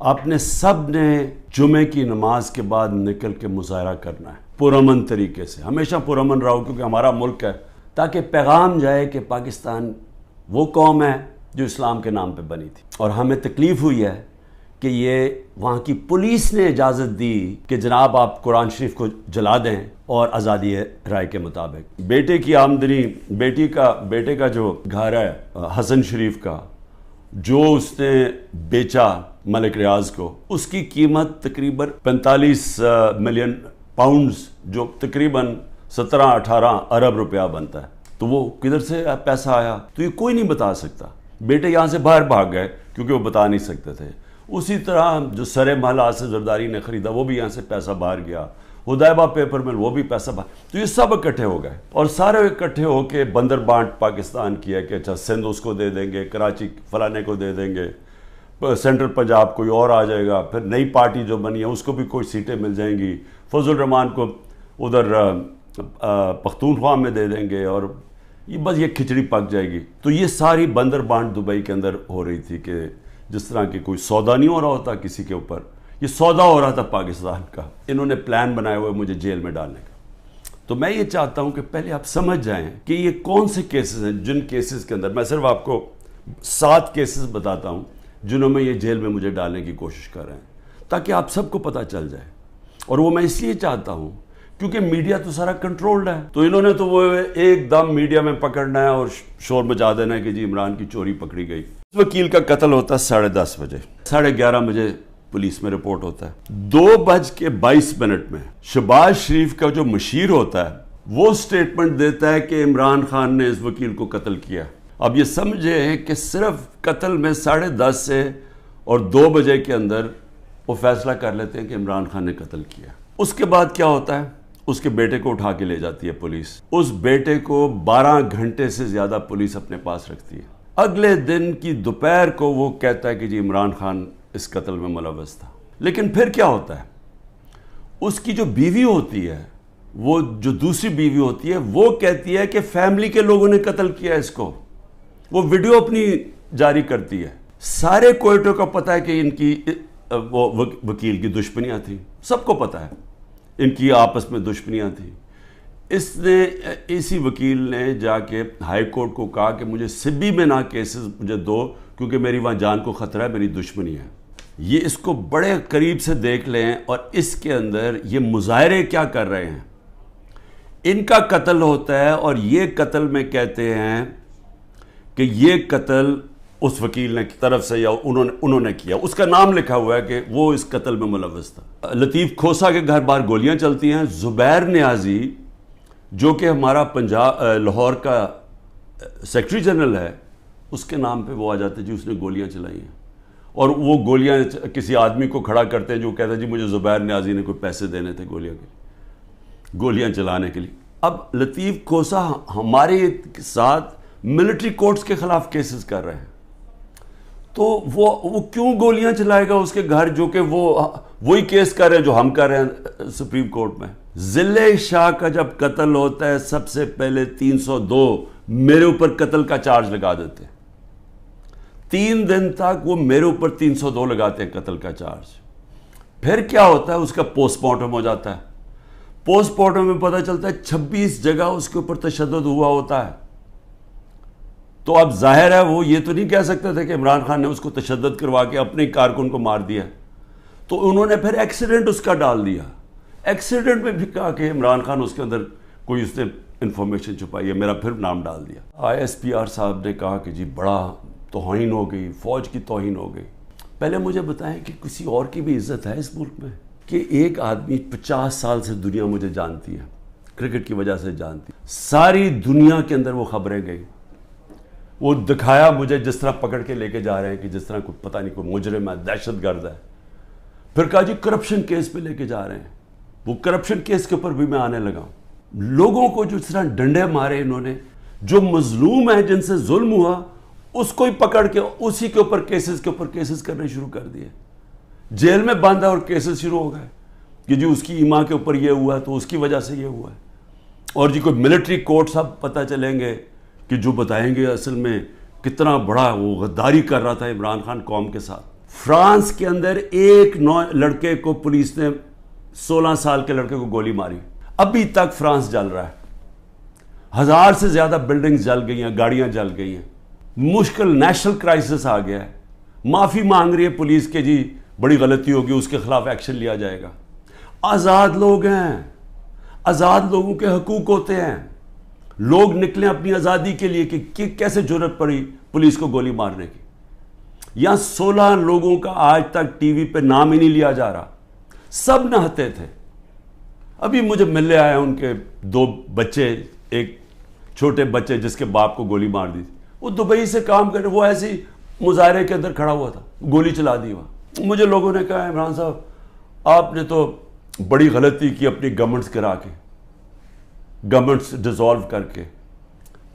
آپ نے سب نے جمعے کی نماز کے بعد نکل کے مظاہرہ کرنا ہے پرامن طریقے سے، ہمیشہ پرامن رہو، کیونکہ ہمارا ملک ہے، تاکہ پیغام جائے کہ پاکستان وہ قوم ہے جو اسلام کے نام پہ بنی تھی۔ اور ہمیں تکلیف ہوئی ہے کہ یہ وہاں کی پولیس نے اجازت دی کہ جناب آپ قرآن شریف کو جلا دیں اور آزادی رائے کے مطابق۔ بیٹے کی آمدنی، بیٹے کا جو گھر ہے حسن شریف کا، جو اس نے بیچا ملک ریاض کو، اس کی قیمت تقریباً 45 ملین پاؤنڈز، جو تقریباً 17-18 ارب روپیہ بنتا ہے۔ تو وہ کدھر سے پیسہ آیا تو یہ کوئی نہیں بتا سکتا۔ بیٹے یہاں سے باہر بھاگ گئے کیونکہ وہ بتا نہیں سکتے تھے۔ اسی طرح جو سر محل آصف زرداری نے خریدا وہ بھی یہاں سے پیسہ باہر گیا، حدیبہ پیپر مل وہ بھی پیسہ باہر، تو یہ سب اکٹھے ہو گئے اور سارے اکٹھے ہو کے بندر بانٹ پاکستان کیا کہ اچھا سندھ اس کو دے دیں گے، کراچی فلانے کو دے دیں گے، سینٹرل پنجاب کوئی اور آ جائے گا، پھر نئی پارٹی جو بنی ہے اس کو بھی کوئی سیٹیں مل جائیں گی، فضل الرحمان کو ادھر پختونخوا میں دے دیں گے، اور بس یہ کھچڑی پک جائے گی۔ تو یہ ساری بندر بانٹ دبئی کے اندر ہو رہی تھی کہ جس طرح کہ کوئی سودا نہیں ہو رہا ہوتا کسی کے اوپر، یہ سودا ہو رہا تھا پاکستان کا۔ انہوں نے پلان بنائے ہوئے مجھے جیل میں ڈالنے کا۔ تو میں یہ چاہتا ہوں کہ پہلے آپ سمجھ جائیں کہ یہ کون سے کیسز ہیں، جن کیسز کے اندر میں صرف آپ کو 7 کیسز بتاتا ہوں جنہوں میں یہ جیل میں مجھے ڈالنے کی کوشش کر رہے ہیں، تاکہ آپ سب کو پتہ چل جائے۔ اور وہ میں اس لیے چاہتا ہوں کیونکہ میڈیا تو سارا کنٹرولڈ ہے، تو انہوں نے تو وہ ایک دم میڈیا میں پکڑنا ہے اور شور مچا دینا ہے کہ جی عمران کی چوری پکڑی گئی۔ وکیل کا قتل ہوتا ہے 10:30 بجے، 11:30 بجے پولیس میں رپورٹ ہوتا ہے۔ 2:22 میں شہباز شریف کا جو مشیر ہوتا ہے وہ سٹیٹمنٹ دیتا ہے کہ عمران خان نے اس وکیل کو قتل کیا۔ اب یہ سمجھے کہ صرف قتل میں 10:30 سے اور 2 بجے کے اندر وہ فیصلہ کر لیتے ہیں کہ عمران خان نے قتل کیا۔ اس کے بعد کیا ہوتا ہے؟ اس کے بیٹے کو اٹھا کے لے جاتی ہے پولیس۔ اس بیٹے کو 12 گھنٹے سے زیادہ پولیس اپنے پاس رکھتی ہے۔ اگلے دن کی دوپہر کو وہ کہتا ہے کہ جی عمران خان اس قتل میں ملوث تھا۔ لیکن پھر کیا ہوتا ہے؟ اس کی جو بیوی ہوتی ہے، وہ جو دوسری بیوی ہوتی ہے، وہ کہتی ہے کہ فیملی کے لوگوں نے قتل کیا اس کو۔ وہ ویڈیو اپنی جاری کرتی ہے۔ سارے کوئٹوں کو پتہ ہے کہ ان کی وہ وکیل کی دشمنیاں تھیں، سب کو پتہ ہے ان کی آپس میں دشمنیاں تھیں۔ اسی وکیل نے جا کے ہائی کورٹ کو کہا کہ مجھے سبی میں نہ کیسز مجھے دو، کیونکہ میری وہاں جان کو خطرہ ہے، میری دشمنی ہے۔ یہ اس کو بڑے قریب سے دیکھ لیں، اور اس کے اندر یہ مظاہرے کیا کر رہے ہیں۔ ان کا قتل ہوتا ہے اور یہ قتل میں کہتے ہیں کہ یہ قتل اس وکیل نے طرف سے یا انہوں نے کیا، اس کا نام لکھا ہوا ہے کہ وہ اس قتل میں ملوث تھا۔ لطیف کھوسا کے گھر باہر گولیاں چلتی ہیں۔ زبیر نیازی جو کہ ہمارا لاہور کا سیکرٹری جنرل ہے، اس کے نام پہ وہ آ جاتے جی اس نے گولیاں چلائی ہیں، اور وہ گولیاں کسی آدمی کو کھڑا کرتے ہیں جو کہتا ہے جی مجھے زبیر نیازی نے کوئی پیسے دینے تھے گولیاں چلانے کے لیے۔ اب لطیف کھوسا ہمارے ساتھ ملٹری کورٹس کے خلاف کیسز کر رہے ہیں، تو وہ کیوں گولیاں چلائے گا اس کے گھر، جو کہ وہی کیس کر رہے ہیں جو ہم کر رہے ہیں سپریم کورٹ میں۔ ضلع شاہ کا جب قتل ہوتا ہے، سب سے پہلے 302 میرے اوپر قتل کا چارج لگا دیتے ہیں۔ 3 دن تک وہ میرے اوپر 302 لگاتے ہیں قتل کا چارج۔ پھر کیا ہوتا ہے؟ اس کا پوسٹ مارٹم ہو جاتا ہے۔ پوسٹ مارٹم میں پتہ چلتا ہے 26 جگہ اس کے اوپر تشدد ہوا ہوتا ہے۔ تو اب ظاہر ہے وہ یہ تو نہیں کہہ سکتے تھے کہ عمران خان نے اس کو تشدد کروا کے اپنے کارکن کو مار دیا، تو انہوں نے پھر ایکسیڈنٹ اس کا ڈال دیا۔ ایکسیڈنٹ میں بھی کہا کہ عمران خان اس کے اندر کوئی اس نے انفارمیشن چھپائی ہے، میرا پھر نام ڈال دیا۔ ISPR صاحب نے کہا کہ جی بڑا توہین ہو گئی، فوج کی توہین ہو گئی۔ پہلے مجھے بتائیں کہ کسی اور کی بھی عزت ہے اس ملک میں؟ کہ ایک آدمی 50 سال سے دنیا مجھے جانتی ہے، کرکٹ کی وجہ سے جانتی ہے، ساری دنیا کے اندر وہ خبریں گئی، وہ دکھایا مجھے جس طرح پکڑ کے لے کے جا رہے ہیں کہ جس طرح کوئی پتہ نہیں کوئی مجرم ہے، دہشت گرد ہے۔ پھر کہا جی کرپشن کیس پہ لے کے جا رہے ہیں، وہ کرپشن کیس کے اوپر بھی میں آنے لگا ہوں۔ لوگوں کو جو اس طرح ڈنڈے مارے انہوں نے، جو مظلوم ہیں جن سے ظلم ہوا اس کو ہی پکڑ کے اسی کے اوپر کیسز کرنے شروع کر دیے۔ جیل میں باندھا اور کیسز شروع ہو گئے کہ جی اس کی ایما کے اوپر یہ ہوا ہے تو اس کی وجہ سے یہ ہوا ہے، اور جی کوئی ملٹری کورٹ سب پتہ چلیں گے کہ جو بتائیں گے اصل میں کتنا بڑا وہ غداری کر رہا تھا عمران خان قوم کے ساتھ۔ فرانس کے اندر ایک لڑکے کو پولیس نے 16 سال کے لڑکے کو گولی ماری. ابھی تک فرانس جل رہا ہے. 1000 سے زیادہ بلڈنگز جل گئی ہیں, گاڑیاں جل گئی ہیں. مشکل نیشنل کرائسس آ گیا ہے. معافی مانگ رہی ہے پولیس کے, جی بڑی غلطی ہوگی, اس کے خلاف ایکشن لیا جائے گا. آزاد لوگ ہیں, آزاد لوگوں کے حقوق ہوتے ہیں. لوگ نکلیں اپنی آزادی کے لیے کہ کیسے جرأت پڑی پولیس کو گولی مارنے کی. یہاں 16 لوگوں کا آج تک ٹی وی پہ نام ہی نہیں لیا جا رہا. سب نہتے تھے. ابھی مجھے ملنے آئے ان کے 2 بچے, ایک چھوٹے بچے جس کے باپ کو گولی مار دی. وہ دبئی سے کام کر رہے, وہ ایسے ہی مظاہرے کے اندر کھڑا ہوا تھا, گولی چلا دی وہاں. مجھے لوگوں نے کہا عمران صاحب آپ نے تو بڑی غلطی کی اپنی گورنمنٹس کرا کے, گورنمنٹس ڈیزالو کر کے.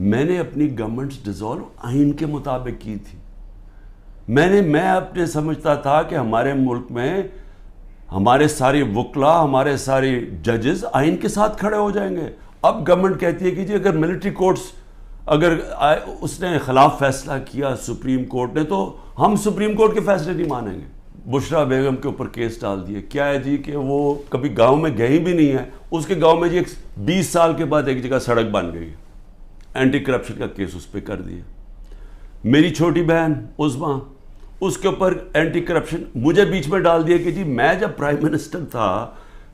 میں نے اپنی گورنمنٹس ڈیزالو آئین کے مطابق کی تھی. میں اپنے سمجھتا تھا کہ ہمارے ملک میں ہمارے سارے وکلا, ہمارے سارے ججز آئین کے ساتھ کھڑے ہو جائیں گے. اب گورنمنٹ کہتی ہے کہ جی اگر ملٹری کورٹس اگر اس نے خلاف فیصلہ کیا سپریم کورٹ نے, تو ہم سپریم کورٹ کے فیصلے نہیں مانیں گے. بشرا بیگم کے اوپر کیس ڈال دیے. کیا ہے جی کہ وہ کبھی گاؤں میں گئی بھی نہیں ہے. اس کے گاؤں میں جی 20 سال کے بعد ایک جگہ سڑک بن گئی. اینٹی کرپشن کا کیس اس پہ کر دیا. میری چھوٹی بہن عظمیٰ, اس کے اوپر اینٹی کرپشن مجھے بیچ میں ڈال دیا کہ جی میں جب پرائم منسٹر تھا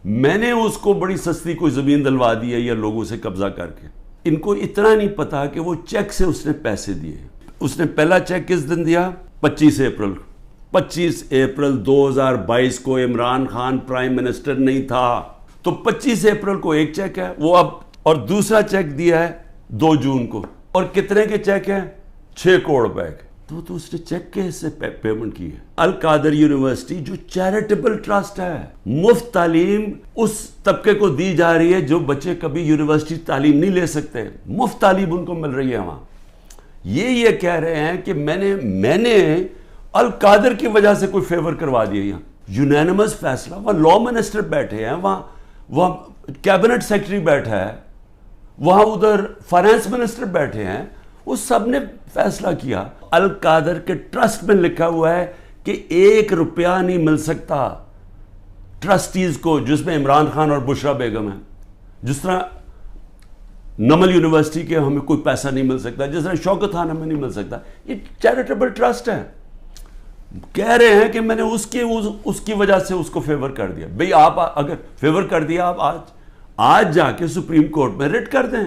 میں نے اس کو بڑی سستی کوئی زمین دلوا دی ہے یا لوگوں سے قبضہ کر کے. ان کو اتنا نہیں پتا کہ وہ چیک سے اس نے پیسے دیے. اس نے پہلا چیک کس دن دیا؟ 25 اپریل 2022 کو. عمران خان پرائم منسٹر نہیں تھا, تو 25 اپریل کو ایک چیک ہے وہ اب, اور دوسرا چیک دیا ہے 2 جون کو. اور کتنے کے چیک ہیں؟ 6 کروڑ روپے کے. تو اس نے چیک کے سے پیمنٹ کی ہے. القادر یونیورسٹی جو چیریٹیبل ٹرسٹ ہے, مفت تعلیم اس طبقے کو دی جا رہی ہے جو بچے کبھی یونیورسٹی تعلیم نہیں لے سکتے, مفت تعلیم ان کو مل رہی ہے وہاں. یہ کہہ رہے ہیں کہ میں نے القادر کی وجہ سے کوئی فیور کروا دیا. یہاں یونینمس فیصلہ, وہاں لا منسٹر بیٹھے ہیں, وہاں کیبنٹ سیکرٹری بیٹھا ہے, وہاں ادھر فائنانس منسٹر بیٹھے ہیں, وہ سب نے فیصلہ کیا. القادر کے ٹرسٹ میں لکھا ہوا ہے کہ 1 روپیہ نہیں مل سکتا ٹرسٹیز کو, جس میں عمران خان اور بشرا بیگم ہیں. جس طرح نمل یونیورسٹی کے ہمیں کوئی پیسہ نہیں مل سکتا, جس طرح شوکت خان ہمیں نہیں مل سکتا. یہ چیریٹیبل ٹرسٹ ہے. کہہ رہے ہیں کہ میں نے اس کی وجہ سے اس کو فیور کر دیا. بھئی آپ اگر فیور کر دیا, آپ آج جا کے سپریم کورٹ میں ریٹ کر دیں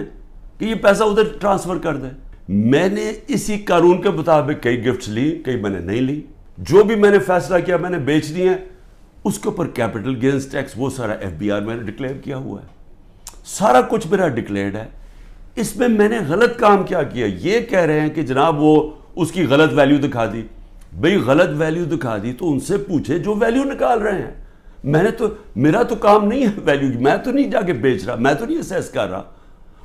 کہ یہ پیسہ ادھر ٹرانسفر کر دیں. میں نے اسی قانون کے مطابق کئی گفٹس لی, کئی میں نے نہیں لی. جو بھی میں نے فیصلہ کیا میں نے بیچ دی ہیں. اس کے اوپر کیپٹل گینز ٹیکس وہ سارا FBR میں نے ڈکلیئر کیا ہوا ہے. سارا کچھ میرا ڈکلیئرڈ ہے. اس میں نے غلط کام کیا کیا؟ یہ کہہ رہے ہیں کہ جناب وہ اس کی غلط ویلیو دکھا دی. بھئی غلط ویلیو دکھا دی تو ان سے پوچھے جو ویلیو نکال رہے ہیں. میرا تو کام نہیں ہے ویلیو کی, میں تو نہیں جا کے بیچ رہا, میں تو نہیں اسیس کر رہا.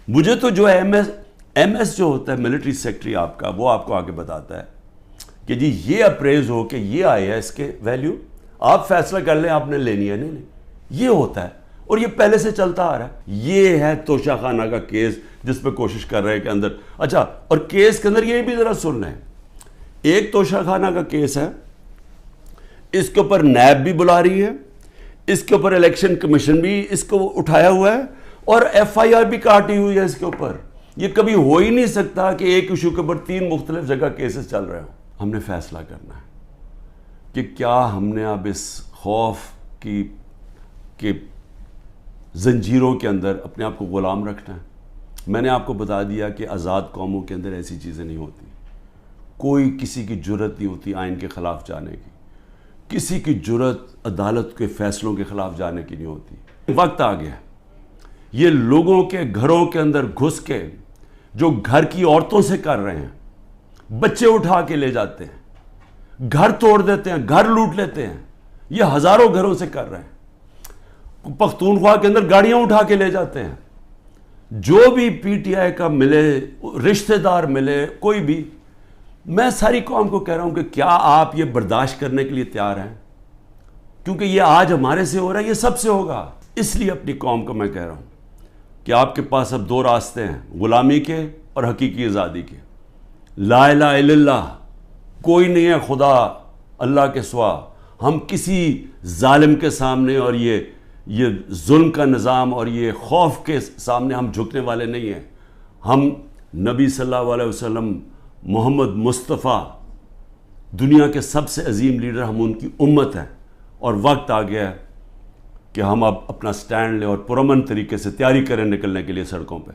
مجھے تو جو ہے ایم ایس جو ہوتا ہے ملٹری سیکٹری آپ کا, وہ آپ کو آگے بتاتا ہے کہ جی یہ اپریز ہو کہ یہ آئے ہے اس کے ویلیو, آپ فیصلہ کر لیں آپ نے لینی ہے نہیں. یہ ہوتا ہے اور یہ پہلے سے چلتا آ رہا ہے. یہ ہے توشہ خانہ کا کیس جس پہ کوشش کر رہے ہیں کہ اندر. اچھا, اور کیس کے اندر یہ بھی ذرا سن لیں. ایک توشہ خانہ کا کیس ہے, اس کے اوپر نیب بھی بلا رہی ہے, اس کے اوپر الیکشن کمیشن بھی اس کو اٹھایا ہوا ہے, اور FIR بھی کاٹی ہوئی ہے اس کے اوپر. یہ کبھی ہو ہی نہیں سکتا کہ ایک ایشو کے اوپر 3 مختلف جگہ کیسز چل رہے ہوں. ہم نے فیصلہ کرنا ہے کہ کیا ہم نے اب اس خوف کی زنجیروں کے اندر اپنے آپ کو غلام رکھنا ہے. میں نے آپ کو بتا دیا کہ آزاد قوموں کے اندر ایسی چیزیں نہیں ہوتی. کوئی کسی کی جرت نہیں ہوتی آئین کے خلاف جانے کی, کسی کی جرت عدالت کے فیصلوں کے خلاف جانے کی نہیں ہوتی. وقت آ گیا یہ لوگوں کے گھروں کے اندر گھس کے جو گھر کی عورتوں سے کر رہے ہیں, بچے اٹھا کے لے جاتے ہیں, گھر توڑ دیتے ہیں, گھر لوٹ لیتے ہیں, یہ ہزاروں گھروں سے کر رہے ہیں. پختونخوا کے اندر گاڑیاں اٹھا کے لے جاتے ہیں. جو بھی PTI کا ملے, رشتہ دار ملے, کوئی بھی, میں ساری قوم کو کہہ رہا ہوں کہ کیا آپ یہ برداشت کرنے کے لیے تیار ہیں؟ کیونکہ یہ آج ہمارے سے ہو رہا ہے, یہ سب سے ہوگا. اس لیے اپنی قوم کو میں کہہ رہا ہوں کہ آپ کے پاس اب 2 راستے ہیں, غلامی کے اور حقیقی آزادی کے. لا الہ الا اللہ, کوئی نہیں ہے خدا اللہ کے سوا ہم کسی ظالم کے سامنے اور یہ ظلم کا نظام اور یہ خوف کے سامنے ہم جھکنے والے نہیں ہیں. ہم نبی صلی اللہ علیہ وسلم محمد مصطفیٰ دنیا کے سب سے عظیم لیڈر، ہم ان کی امت ہیں، اور وقت آ گیا ہے کہ ہم اب اپنا سٹینڈ لیں اور پرامن طریقے سے تیاری کریں نکلنے کے لیے سڑکوں پہ.